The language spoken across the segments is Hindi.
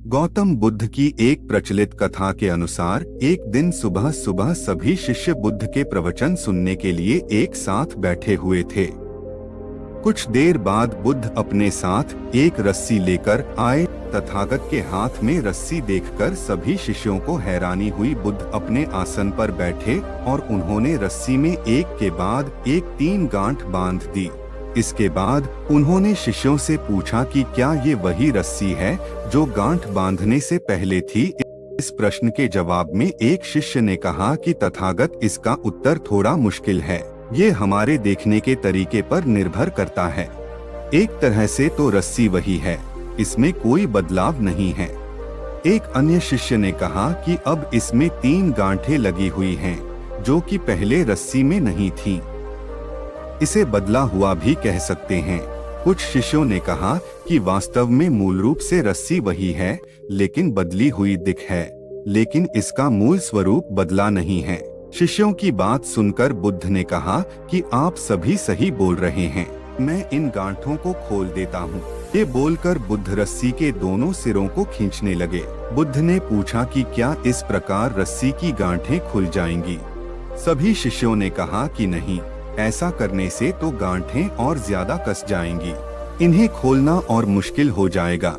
गौतम बुद्ध की एक प्रचलित कथा के अनुसार एक दिन सुबह सुबह सभी शिष्य बुद्ध के प्रवचन सुनने के लिए एक साथ बैठे हुए थे। कुछ देर बाद बुद्ध अपने साथ एक रस्सी लेकर आए। तथागत के हाथ में रस्सी देखकर सभी शिष्यों को हैरानी हुई। बुद्ध अपने आसन पर बैठे और उन्होंने रस्सी में एक के बाद एक 3 गांठ बांध दी। इसके बाद उन्होंने शिष्यों से पूछा कि क्या ये वही रस्सी है जो गांठ बांधने से पहले थी। इस प्रश्न के जवाब में एक शिष्य ने कहा कि तथागत, इसका उत्तर थोड़ा मुश्किल है, ये हमारे देखने के तरीके पर निर्भर करता है। एक तरह से तो रस्सी वही है, इसमें कोई बदलाव नहीं है। एक अन्य शिष्य ने कहा कि अब इसमें 3 गांठें लगी हुई हैं, जो कि पहले रस्सी में नहीं थीं। इसे बदला हुआ भी कह सकते हैं। कुछ शिष्यों ने कहा कि वास्तव में मूल रूप से रस्सी वही है, लेकिन बदली हुई दिख है, लेकिन इसका मूल स्वरूप बदला नहीं है। शिष्यों की बात सुनकर बुद्ध ने कहा कि आप सभी सही बोल रहे हैं, मैं इन गांठों को खोल देता हूँ। ये बोलकर बुद्ध रस्सी के दोनों सिरों को खींचने लगे। बुद्ध ने पूछा कि क्या इस प्रकार रस्सी की गांठें खुल जाएंगी? सभी शिष्यों ने कहा कि नहीं, ऐसा करने से तो गांठें और ज्यादा कस जाएंगी, इन्हें खोलना और मुश्किल हो जाएगा।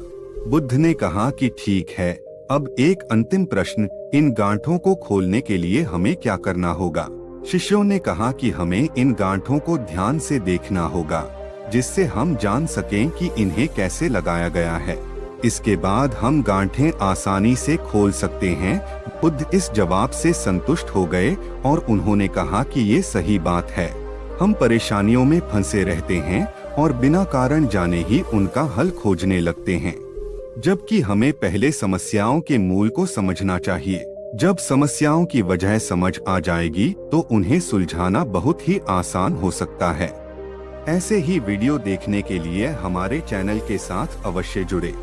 बुद्ध ने कहा कि ठीक है, अब एक अंतिम प्रश्न, इन गांठों को खोलने के लिए हमें क्या करना होगा? शिष्यों ने कहा कि हमें इन गांठों को ध्यान से देखना होगा, जिससे हम जान सकें कि इन्हें कैसे लगाया गया है। इसके बाद हम गांठें आसानी से खोल सकते हैं। बुद्ध इस जवाब से संतुष्ट हो गए और उन्होंने कहा कि ये सही बात है। हम परेशानियों में फंसे रहते हैं और बिना कारण जाने ही उनका हल खोजने लगते हैं, जबकि हमें पहले समस्याओं के मूल को समझना चाहिए। जब समस्याओं की वजह समझ आ जाएगी तो उन्हें सुलझाना बहुत ही आसान हो सकता है। ऐसे ही वीडियो देखने के लिए हमारे चैनल के साथ अवश्य जुड़े।